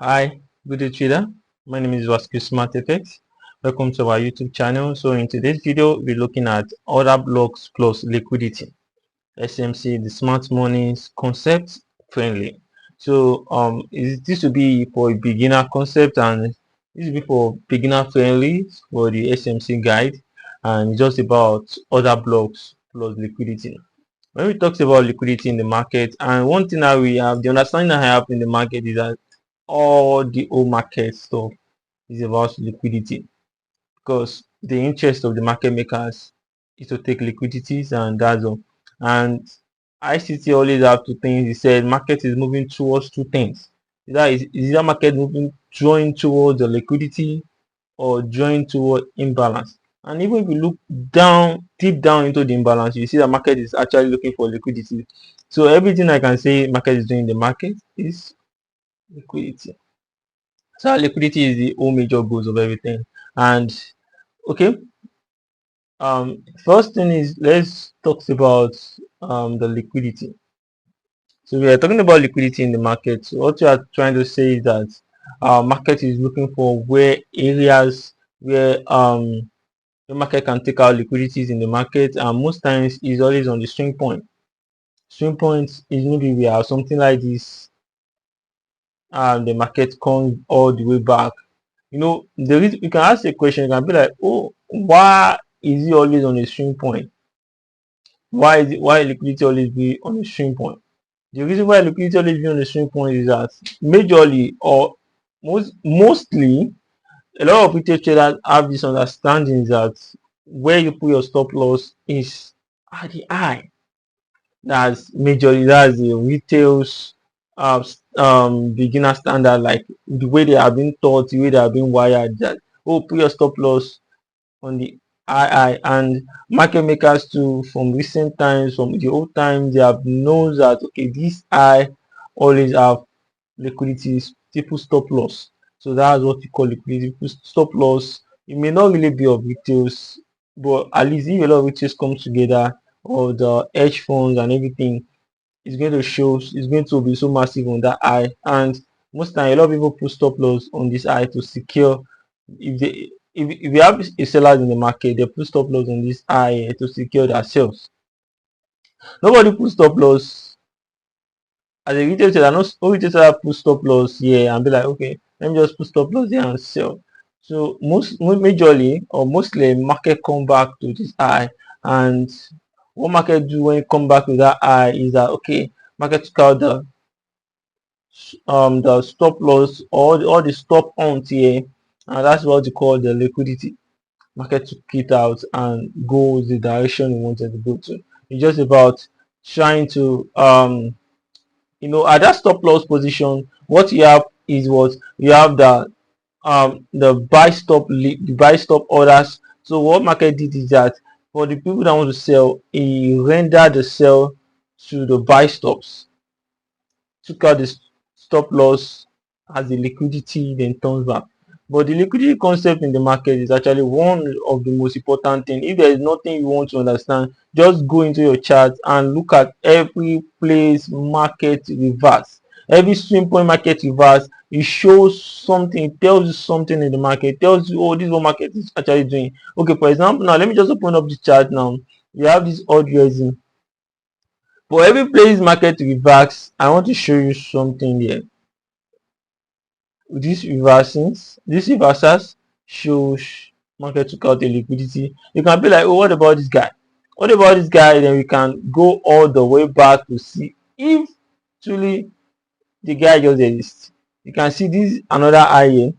Hi, good day trader. My name is Vasco Smart FX. Welcome to our YouTube channel. So in today's video, we're looking at order blocks plus liquidity. SMC, the smart money's concept friendly. So this will be for a beginner concept, and this will be for beginner friendly for the SMC guide, and it's just about order blocks plus liquidity. When we talk about liquidity in the market, and one thing that we have, the understanding that I have in the market is that all the whole market stuff is about liquidity, because the interest of the market makers is to take liquidities, and that's all. And ICT always have two things. He said market is moving towards two things. Is that market moving drawing towards the liquidity or drawing toward imbalance? And even if you look down deep down into the imbalance, you see that market is actually looking for liquidity. So everything I can say market is doing in the market is liquidity. So liquidity is the whole major goals of everything. And okay, first thing is let's talk about the liquidity. So we are talking about liquidity in the market. So what you are trying to say is that market is looking for where areas where the market can take out liquidities in the market, and most times is always on the swing point. Swing point is maybe we have something like this, the market comes all the way back. There is, you can ask a question, you can be like, oh, why is it always on a swing point? Why liquidity always be on a swing point? The reason why liquidity always be on a swing point is that majorly or mostly a lot of retail traders have this understanding that where you put your stop loss is at the high. That's the retail's beginner standard, like the way they have been taught, the way they have been wired, that oh, put your stop loss on the II. And market makers too, from recent times, from the old times, they have known that okay, this I always have liquidity, people stop loss. So that's what we call liquidity. People stop loss. It may not really be of retails, but at least if a lot of retails come together, or the hedge funds and everything, it's going to be so massive on that eye. And most time a lot of people put stop loss on this eye to secure. If you have a seller in the market, they put stop loss on this eye to secure their sales. Nobody put stop loss as a retail trader. No retail trader put stop loss here and be like, okay, let me just put stop loss here and sell. So majorly or mostly market come back to this eye. And what market do when it come back to that eye is that okay, market took out the stop loss, or all the stop on here, and that's what you call the liquidity. Market took it out and goes the direction you wanted to go to. It's just about trying to at that stop loss position, what you have is what you have, the buy stop orders. So what market did is that for the people that want to sell, he rendered the sell to the buy stops, took out the stop loss as the liquidity, then turns back. But the liquidity concept in the market is actually one of the most important thing. If there is nothing you want to understand, just go into your chart and look at every place market reverse. Every swing point market reverse, it shows something, it tells you something in the market, it tells you, oh, this is what market is actually doing. Okay, for example, now let me just open up the chart now. You have this odd resin. For every place market reverse, I want to show you something here. These reversals shows market took out a liquidity. You can be like, oh, what about this guy? What about this guy? Then we can go all the way back to see if truly the guy just exists. You can see this another eye here.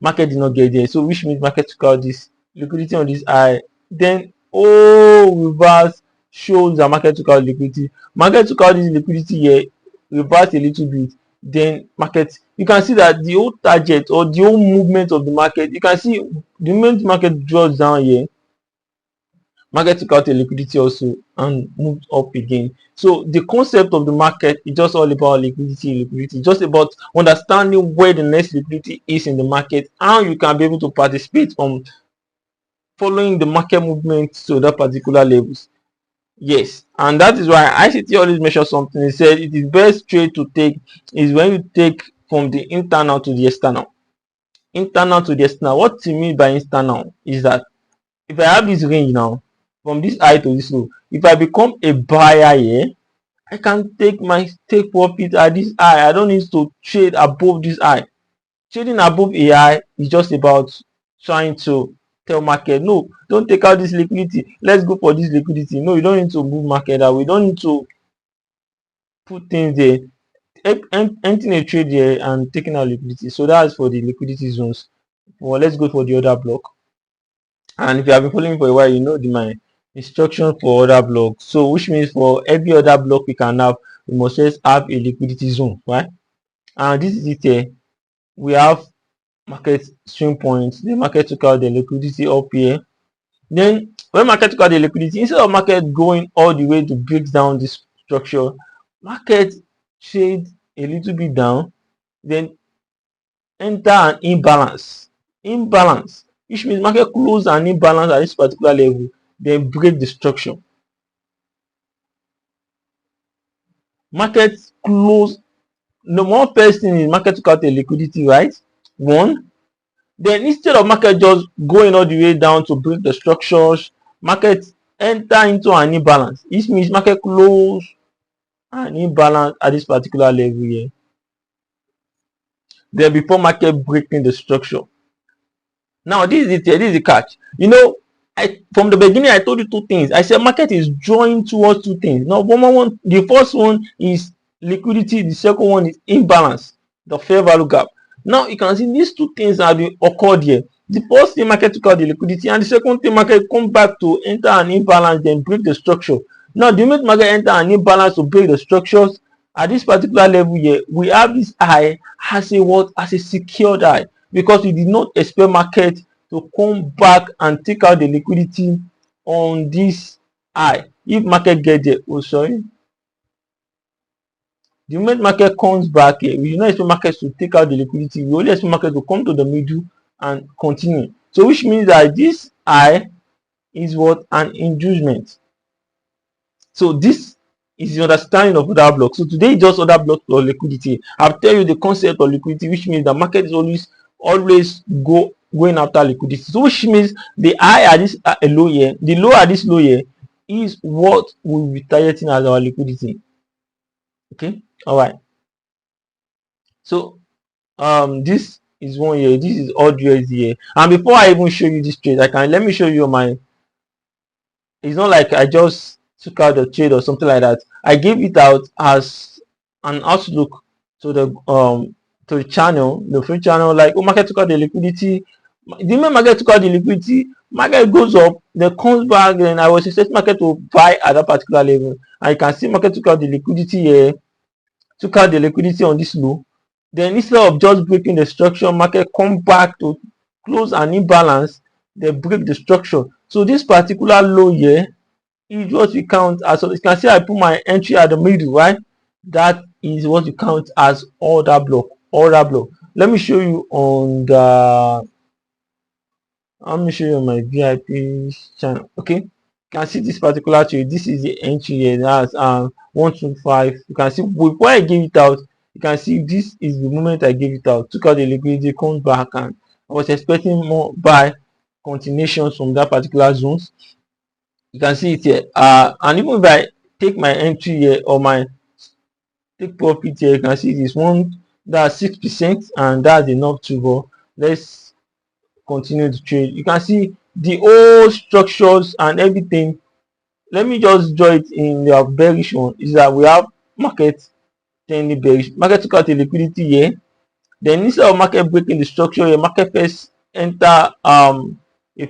Market did not get there, so which means market took out this liquidity on this eye. Then reverse shows that market took out liquidity. Market took out this liquidity here, reversed a little bit. Then market, you can see that the whole target or the whole movement of the market, you can see the moment market draws down here, market took out a liquidity also and moved up again. So the concept of the market is just all about liquidity, just about understanding where the next liquidity is in the market, and you can be able to participate on following the market movement to that particular levels. Yes, and that is why ICT always measures something. It said it is best trade to take is when you take from the internal to the external. Internal to the external. What you mean by internal is that if I have this range now, from this high to this low, if I become a buyer here, I can take profit at this high. I don't need to trade above this high. Trading above a high is just about trying to tell market, no, don't take out this liquidity. Let's go for this liquidity. No, you don't need to move market that way. You don't need to put things there. Entering a trade there and taking out liquidity. So that's for the liquidity zones. Well, let's go for the order block. And if you have been following for a while, you know my instruction for order block. So which means for every other block we can have, we must just have a liquidity zone, right? And this is it here. We have market swing points. The market took out the liquidity up here. Then when market took out the liquidity, instead of market going all the way to break down this structure, market trade a little bit down, then enter an imbalance, which means market close an imbalance at this particular level, then break the structure. Market close. The one first thing is market took out a liquidity, right? One. Then instead of market just going all the way down to break the structures, market enter into an imbalance. This means market close an imbalance at this particular level here. Then before market breaking the structure. Now this is the catch. You know, from the beginning I told you two things. I said market is drawing towards two things. Now one, the first one is liquidity, the second one is imbalance, the fair value gap. Now you can see these two things have occurred here. The first thing market took out the liquidity, and the second thing market come back to enter an imbalance, then break the structure. Now the moment market enter an imbalance to break the structures at this particular level here, we have this high as a what? As a secured high, because we did not expect market to come back and take out the liquidity on this high. If market get there, oh sorry, the moment market comes back here, we do not expect market to take out the liquidity. We only expect market to come to the middle and continue. So which means that this high is what? An inducement. So this is the understanding of order block. So today is just order block or liquidity. I'll tell you the concept of liquidity, which means the market is always going after liquidity. So which means the high at this low here, the low at this low here is what we'll be targeting as our liquidity. Okay, all right. So this is one here. This is all USD here. And before I even show you this trade, let me show you my. It's not like I just took out the trade or something like that. I gave it out as an outlook to the channel, the free channel, like, oh, market took out the liquidity. The moment market took out the liquidity, market goes up, then comes back, then I was expecting market to buy at that particular level. And you can see market took out the liquidity here, took out the liquidity on this low. Then instead of just breaking the structure, market come back to close an imbalance, they break the structure. So this particular low here is what we count as. So you can see I put my entry at the middle, right? That is what you count as order block. Order block. Let me show you on the. Let me show you on my VIP channel. Okay, you can see this particular trade. This is the entry here. That's 125. You can see before I gave it out. You can see this is the moment I gave it out. Took out the liquidity, come back, and I was expecting more buy continuations from that particular zones. You can see it here. And even if I take my entry here or my take profit here, you can see this one that's 6%, and that's enough to go. Let's continue to trade. You can see the whole structures and everything. Let me just draw it in the bearish one. Is that we have market turning bearish. Market took out a liquidity here. Then instead of market breaking the structure here, market first enter a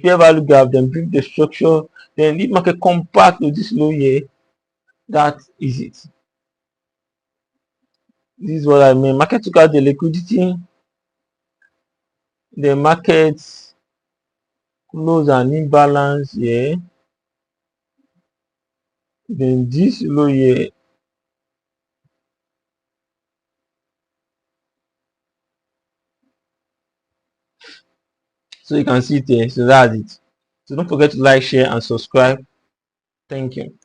fair value gap, then break the structure. Then if market come back to this low here, that is it. This is what I mean. Market took out the liquidity. The market close an imbalance here. Then this low here. So you can see it here. So that's it. So don't forget to like, share, and subscribe. Thank you.